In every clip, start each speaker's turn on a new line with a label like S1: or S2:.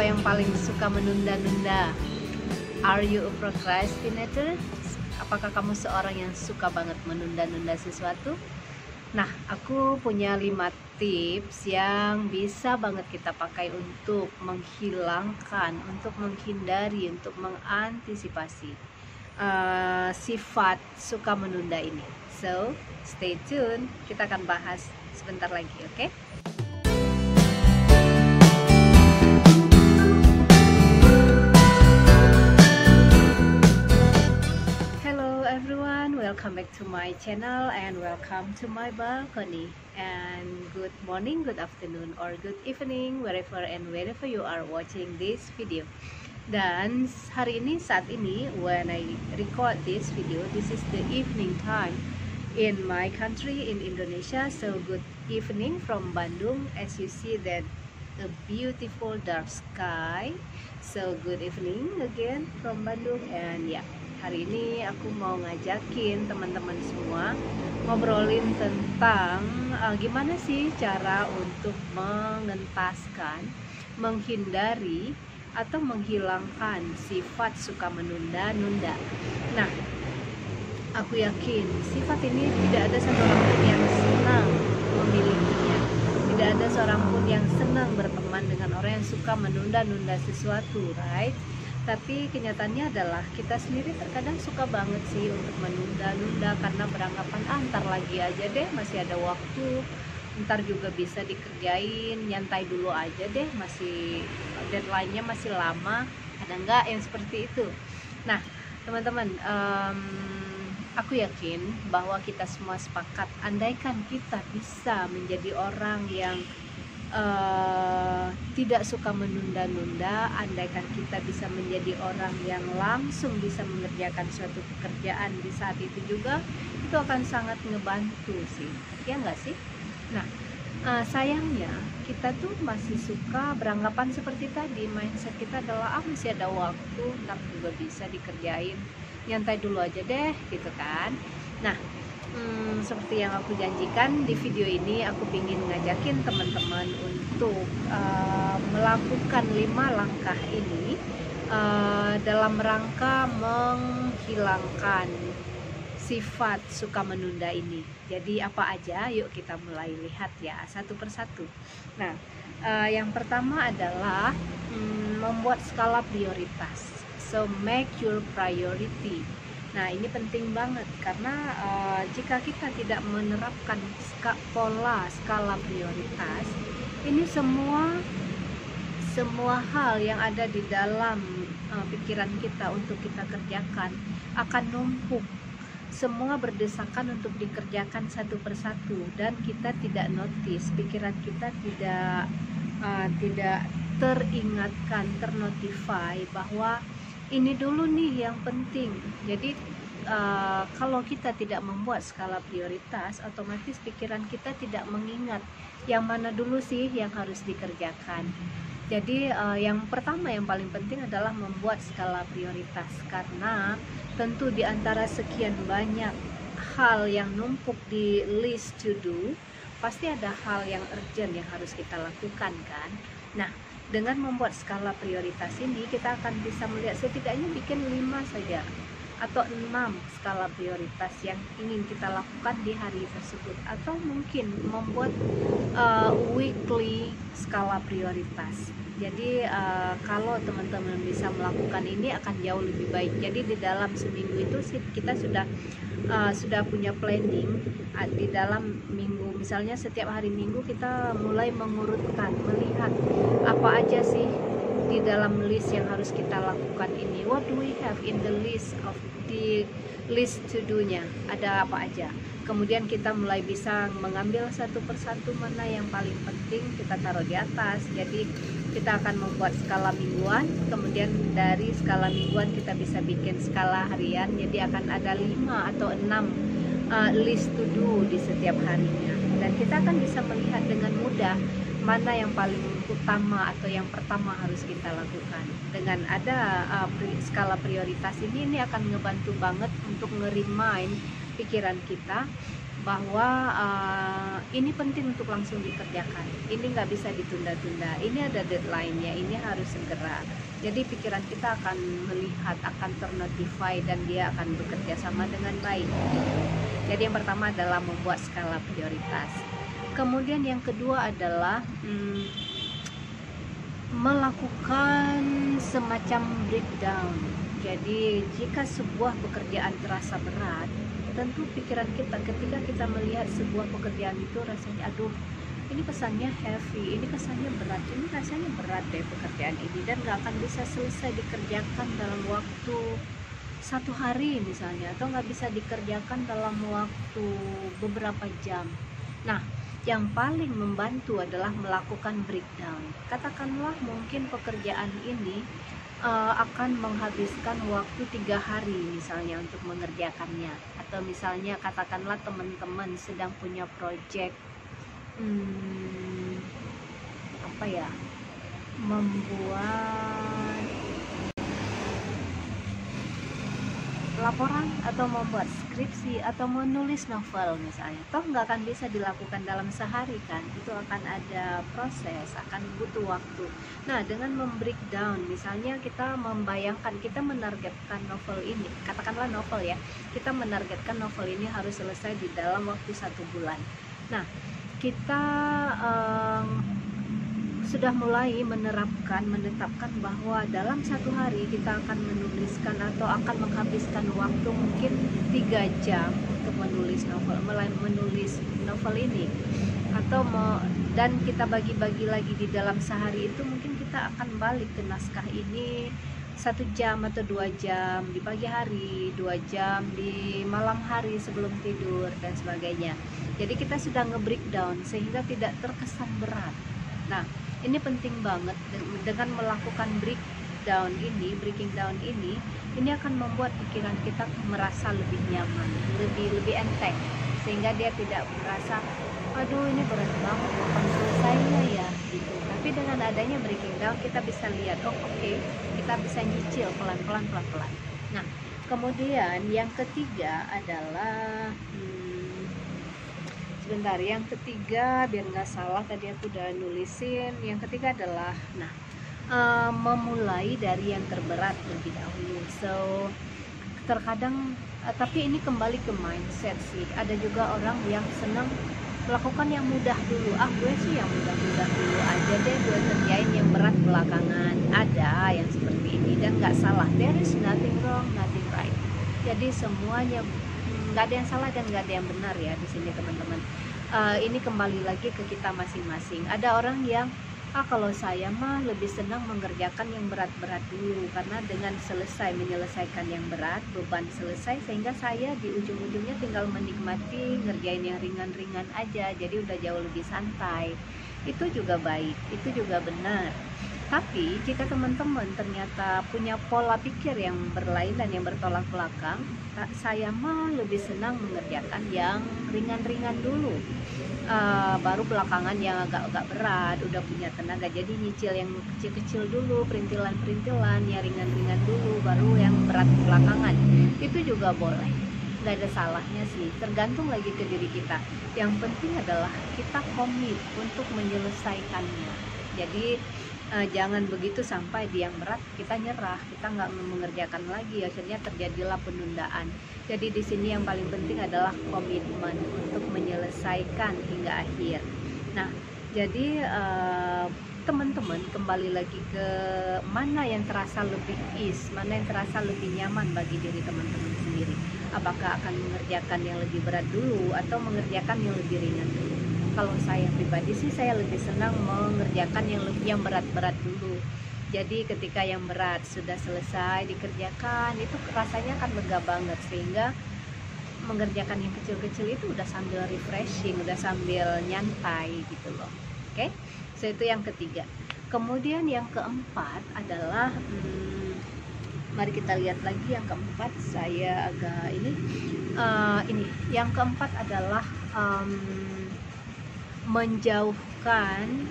S1: Siapa yang paling suka menunda-nunda? Are you a procrastinator? Apakah kamu seorang yang suka banget menunda-nunda sesuatu? Nah, aku punya 5 tips yang bisa banget kita pakai untuk menghilangkan, untuk menghindari, untuk mengantisipasi sifat suka menunda ini. So, stay tune, kita akan bahas sebentar lagi, oke? Hello everyone, welcome back to my channel and welcome to my balcony. And good morning, good afternoon, or good evening, wherever and wherever you are watching this video. Dan hari ini, saat ini, when I record this video, this is the evening time in my country, in Indonesia. So good evening from Bandung. As you see that a beautiful dark sky. So good evening again from Bandung. And yeah, hari ini aku mau ngajakin teman-teman semua ngobrolin tentang gimana sih cara untuk mengentaskan, menghindari atau menghilangkan sifat suka menunda-nunda. Nah, aku yakin sifat ini tidak ada satu orang pun yang senang memilikinya. Tidak ada seorang pun yang senang berteman dengan orang yang suka menunda-nunda sesuatu, right? Tapi kenyataannya adalah kita sendiri terkadang suka banget sih untuk menunda-nunda karena beranggapan ntar lagi aja deh, masih ada waktu, ntar juga bisa dikerjain, nyantai dulu aja deh, masih deadline-nya masih lama. Ada nggak yang seperti itu? Nah, teman-teman, aku yakin bahwa kita semua sepakat, andaikan kita bisa menjadi orang yang tidak suka menunda-nunda, andaikan kita bisa menjadi orang yang langsung bisa mengerjakan suatu pekerjaan di saat itu juga, itu akan sangat ngebantu sih, ya nggak sih? Nah, sayangnya kita tuh masih suka beranggapan seperti tadi, mindset kita adalah masih ada waktu, ntar juga bisa dikerjain, nyantai dulu aja deh, gitu kan. Nah, seperti yang aku janjikan di video ini, aku ingin ngajakin teman-teman untuk melakukan 5 langkah ini dalam rangka menghilangkan sifat suka menunda ini. Jadi apa aja? Yuk kita mulai lihat ya, satu persatu. Nah, yang pertama adalah membuat skala prioritas. So make your priority. Nah, ini penting banget karena jika kita tidak menerapkan pola skala prioritas, ini semua hal yang ada di dalam pikiran kita untuk kita kerjakan akan numpuk. Semua berdesakan untuk dikerjakan satu persatu dan kita tidak notice, pikiran kita tidak teringatkan, ternotify bahwa ini dulu nih yang penting. Jadi kalau kita tidak membuat skala prioritas, otomatis pikiran kita tidak mengingat yang mana dulu sih yang harus dikerjakan. Jadi yang pertama yang paling penting adalah membuat skala prioritas, karena tentu di antara sekian banyak hal yang numpuk di list to do, pasti ada hal yang urgent yang harus kita lakukan kan. Nah, dengan membuat skala prioritas ini, kita akan bisa melihat setidaknya bikin 5 saja atau 6 skala prioritas yang ingin kita lakukan di hari tersebut, atau mungkin membuat weekly skala prioritas. Jadi kalau teman-teman bisa melakukan ini akan jauh lebih baik. Jadi di dalam seminggu itu kita sudah punya planning di dalam minggu. Misalnya setiap hari Minggu kita mulai mengurutkan, melihat apa aja sih di dalam list yang harus kita lakukan ini. What do we have in the list to do-nya? Ada apa aja? Kemudian kita mulai bisa mengambil satu persatu mana yang paling penting, kita taruh di atas. Jadi kita akan membuat skala mingguan, kemudian dari skala mingguan kita bisa bikin skala harian. Jadi akan ada 5 atau 6 list to do di setiap harinya, dan kita akan bisa melihat dengan mudah mana yang paling utama atau yang pertama harus kita lakukan. Dengan ada skala prioritas ini akan ngebantu banget untuk nge-remind pikiran kita bahwa ini penting untuk langsung dikerjakan, ini nggak bisa ditunda-tunda, ini ada deadline-nya, ini harus segera. Jadi pikiran kita akan melihat, akan ternotify, dan dia akan bekerja sama dengan baik. Jadi yang pertama adalah membuat skala prioritas. Kemudian yang kedua adalah melakukan semacam breakdown. Jadi jika sebuah pekerjaan terasa berat, tentu pikiran kita ketika kita melihat sebuah pekerjaan itu rasanya aduh, ini kesannya heavy, ini kesannya berat, ini rasanya berat deh pekerjaan ini, dan gak akan bisa selesai dikerjakan dalam waktu 1 hari misalnya, atau nggak bisa dikerjakan dalam waktu beberapa jam. Nah, yang paling membantu adalah melakukan breakdown. Katakanlah mungkin pekerjaan ini akan menghabiskan waktu 3 hari misalnya untuk mengerjakannya, atau misalnya katakanlah teman-teman sedang punya project apa ya, membuat laporan atau membuat skripsi atau menulis novel misalnya, toh nggak akan bisa dilakukan dalam sehari kan, itu akan ada proses, akan butuh waktu. Nah, dengan membreakdown, misalnya kita membayangkan, kita menargetkan novel ini, katakanlah novel ya, kita menargetkan novel ini harus selesai di dalam waktu 1 bulan. Nah, kita sudah mulai menetapkan bahwa dalam 1 hari kita akan menuliskan atau akan menghabiskan waktu mungkin 3 jam untuk menulis novel ini, atau dan kita bagi-bagi lagi di dalam sehari itu, mungkin kita akan balik ke naskah ini 1 jam atau 2 jam di pagi hari, 2 jam di malam hari sebelum tidur, dan sebagainya. Jadi kita sudah nge-breakdown sehingga tidak terkesan berat. Nah, ini penting banget, dengan melakukan breaking down ini akan membuat pikiran kita merasa lebih nyaman, lebih enteng, sehingga dia tidak merasa aduh ini berat banget, kapan selesainya ya gitu. Tapi dengan adanya breaking down, kita bisa lihat, oh oke, kita bisa nyicil pelan-pelan. Nah, kemudian yang ketiga adalah sebentar, yang ketiga biar nggak salah tadi aku udah nulisin. Yang ketiga adalah memulai dari yang terberat lebih dahulu. So terkadang tapi ini kembali ke mindset sih. Ada juga orang yang senang melakukan yang mudah dulu. Gue sih yang mudah-mudah dulu aja deh, gue kerjain yang berat belakangan. Ada yang seperti ini, dan nggak salah. There is nothing wrong, nothing right. Jadi semuanya nggak ada yang salah dan nggak ada yang benar ya di sini teman-teman. Ini kembali lagi ke kita masing-masing. Ada orang yang kalau saya mah lebih senang mengerjakan yang berat-berat dulu, karena dengan menyelesaikan yang berat, beban selesai, sehingga saya di ujung-ujungnya tinggal menikmati ngerjain yang ringan-ringan aja, jadi udah jauh lebih santai. Itu juga baik, itu juga benar. Tapi jika teman-teman ternyata punya pola pikir yang berlainan, yang bertolak belakang, saya mah lebih senang mengerjakan yang ringan-ringan dulu, baru belakangan yang agak-agak berat, udah punya tenaga, jadi nyicil yang kecil-kecil dulu, perintilan-perintilan, yang ringan-ringan dulu, baru yang berat belakangan. Itu juga boleh, nggak ada salahnya sih, tergantung lagi ke diri kita. Yang penting adalah kita komit untuk menyelesaikannya. Jadi jangan begitu sampai di yang berat kita nyerah, kita nggak mengerjakan lagi, akhirnya terjadilah penundaan. Jadi di sini yang paling penting adalah komitmen untuk menyelesaikan hingga akhir. Nah, jadi teman-teman kembali lagi ke mana yang terasa lebih mana yang terasa lebih nyaman bagi diri teman-teman sendiri. Apakah akan mengerjakan yang lebih berat dulu atau mengerjakan yang lebih ringan dulu? Kalau saya pribadi sih, saya lebih senang mengerjakan yang berat-berat dulu. Jadi ketika yang berat sudah selesai dikerjakan, itu rasanya akan lega banget, sehingga mengerjakan yang kecil-kecil itu udah sambil refreshing, udah sambil nyantai gitu loh. Oke, so itu yang ketiga. Kemudian yang keempat adalah mari kita lihat lagi yang keempat. Saya agak ini yang keempat adalah menjauhkan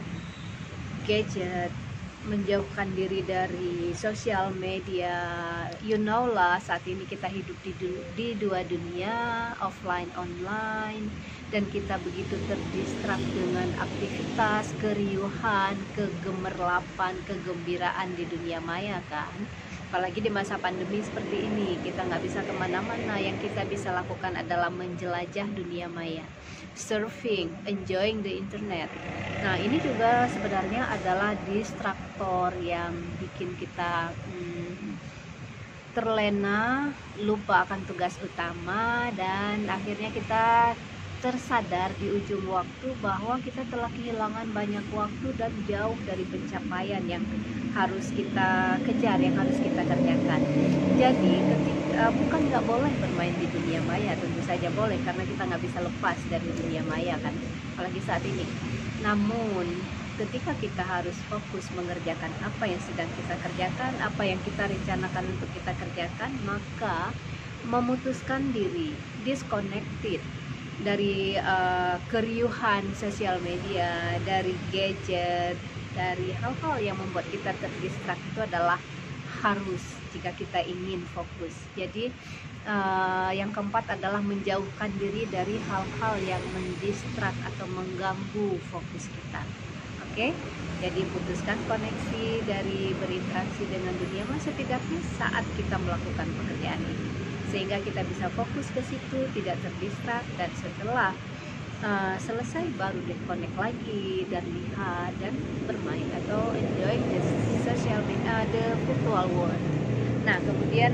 S1: gadget menjauhkan diri dari sosial media. You know lah, saat ini kita hidup di dua dunia, offline online, dan kita begitu terdistrak dengan aktivitas, keriuhan, kegemerlapan, kegembiraan di dunia maya kan. Apalagi di masa pandemi seperti ini, kita nggak bisa kemana-mana. Yang kita bisa lakukan adalah menjelajah dunia maya, surfing, enjoying the internet. Nah, ini juga sebenarnya adalah distraktor yang bikin kita terlena, lupa akan tugas utama, dan akhirnya kita tersadar di ujung waktu bahwa kita telah kehilangan banyak waktu dan jauh dari pencapaian yang harus kita kejar, yang harus kita kerjakan. Jadi bukan nggak boleh bermain di dunia maya, tentu saja boleh, karena kita nggak bisa lepas dari dunia maya kan, apalagi saat ini. Namun ketika kita harus fokus mengerjakan apa yang sedang kita kerjakan, apa yang kita rencanakan untuk kita kerjakan, maka memutuskan diri, disconnected dari keriuhan sosial media, dari gadget, dari hal-hal yang membuat kita terdistrak, itu adalah harus jika kita ingin fokus. Jadi yang keempat adalah menjauhkan diri dari hal-hal yang mendistrak atau mengganggu fokus kita. Oke, jadi putuskan koneksi dari berinteraksi dengan dunia maya setidaknya saat kita melakukan pekerjaan ini, sehingga kita bisa fokus ke situ, tidak terdistrak, dan setelah selesai baru disconnect lagi dan lihat dan bermain atau enjoy the social media, the virtual world. Nah, kemudian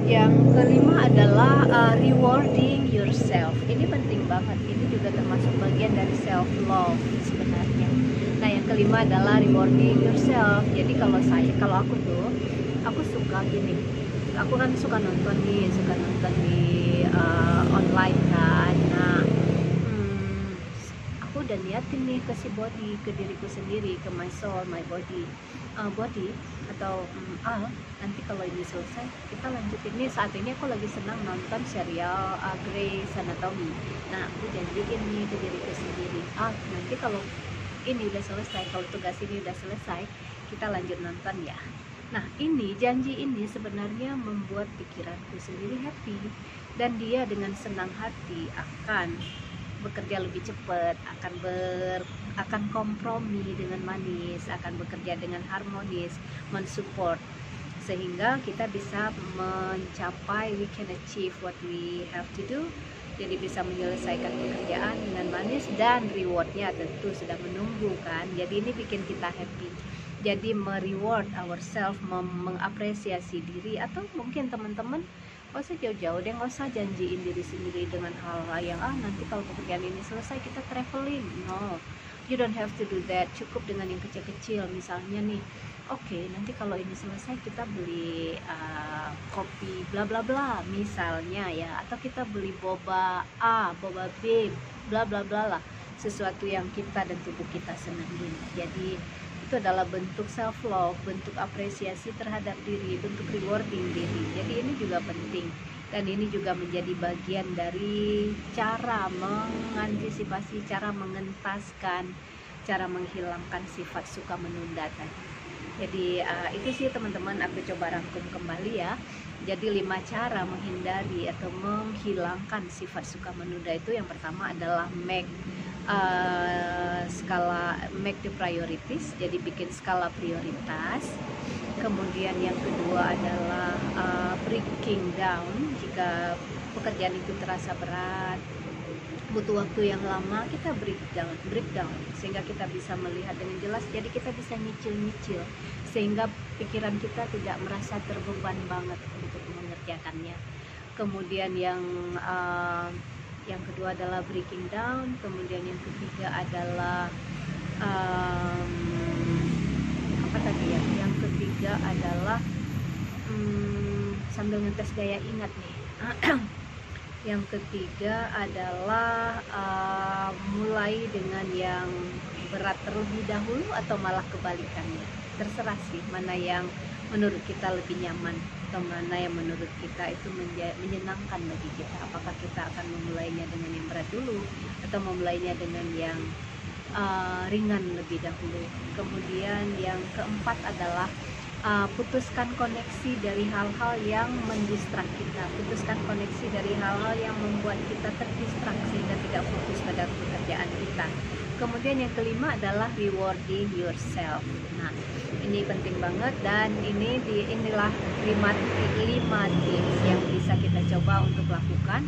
S1: yang kelima adalah rewarding yourself. Ini penting banget, ini juga termasuk bagian dari self love sebenarnya. Nah, yang kelima adalah rewarding yourself. Jadi kalau aku suka gini, aku kan suka nonton di online kan. Nah, aku udah niatin nih ke si body, ke diriku sendiri, ke my soul, my body, atau nanti kalau ini selesai kita lanjutin nih. Saat ini aku lagi senang nonton serial Grey's Anatomy. Nah, aku janjiin nih ke diriku sendiri, nanti kalau ini udah selesai, kalau tugas ini udah selesai, kita lanjut nonton ya. Nah, janji ini sebenarnya membuat pikiranku sendiri happy, dan dia dengan senang hati akan bekerja lebih cepat, akan kompromi dengan manis, akan bekerja dengan harmonis, mensupport, sehingga kita bisa mencapai, we can achieve what we have to do. Jadi bisa menyelesaikan pekerjaan dengan manis, dan rewardnya tentu sudah menunggu kan. Jadi ini bikin kita happy. Jadi mereward ourselves, mengapresiasi diri. Atau mungkin teman-teman gak usah jauh-jauh deh, gak usah janjiin diri sendiri dengan hal-hal yang nanti kalau pekerjaan ini selesai kita traveling. No, you don't have to do that. Cukup dengan yang kecil-kecil. Misalnya nih, oke, nanti kalau ini selesai kita beli kopi bla bla bla misalnya ya, atau kita beli boba A, boba B, bla bla bla lah, sesuatu yang kita dan tubuh kita senangin. Jadi itu adalah bentuk self love, bentuk apresiasi terhadap diri, bentuk rewarding diri. Jadi ini juga penting, dan ini juga menjadi bagian dari cara mengantisipasi, cara mengentaskan, cara menghilangkan sifat suka menunda tadi. Jadi itu sih teman-teman, aku coba rangkum kembali ya. Jadi 5 cara menghindari atau menghilangkan sifat suka menunda itu. Yang pertama adalah make the priorities, jadi bikin skala prioritas. Kemudian yang kedua adalah breaking down, jika pekerjaan itu terasa berat, butuh waktu yang lama, kita breakdown sehingga kita bisa melihat dengan jelas. Jadi kita bisa nyicil sehingga pikiran kita tidak merasa terbeban banget untuk mengerjakannya. Kemudian yang kedua adalah breaking down. Kemudian yang ketiga adalah apa tadi ya? Yang ketiga adalah sambil ngetes daya ingat nih. Yang ketiga adalah mulai dengan yang berat terlebih dahulu atau malah kebalikannya. Terserah sih mana yang menurut kita lebih nyaman, atau mana yang menurut kita itu menyenangkan bagi kita. Apakah kita akan memulainya dengan yang berat dulu, atau memulainya dengan yang ringan lebih dahulu. Kemudian yang keempat adalah putuskan koneksi dari hal-hal yang mendistrak kita, putuskan koneksi dari hal-hal yang membuat kita terdistraksi dan tidak fokus pada pekerjaan kita. Kemudian yang kelima adalah rewarding yourself. Nah, ini penting banget, dan inilah 5 tips yang bisa kita coba untuk lakukan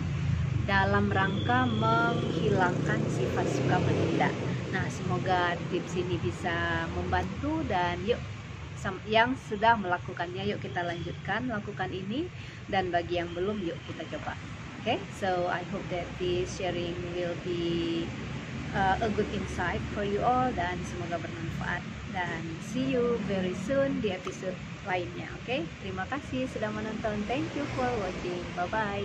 S1: dalam rangka menghilangkan sifat suka menunda. Nah, semoga tips ini bisa membantu, dan yuk yang sudah melakukannya, yuk kita lanjutkan lakukan ini, dan bagi yang belum, yuk kita coba. Okay, so I hope that this sharing will be a good insight for you all, dan semoga bermanfaat, dan see you very soon di episode lainnya. Okay, terima kasih sudah menonton, thank you for watching, bye bye.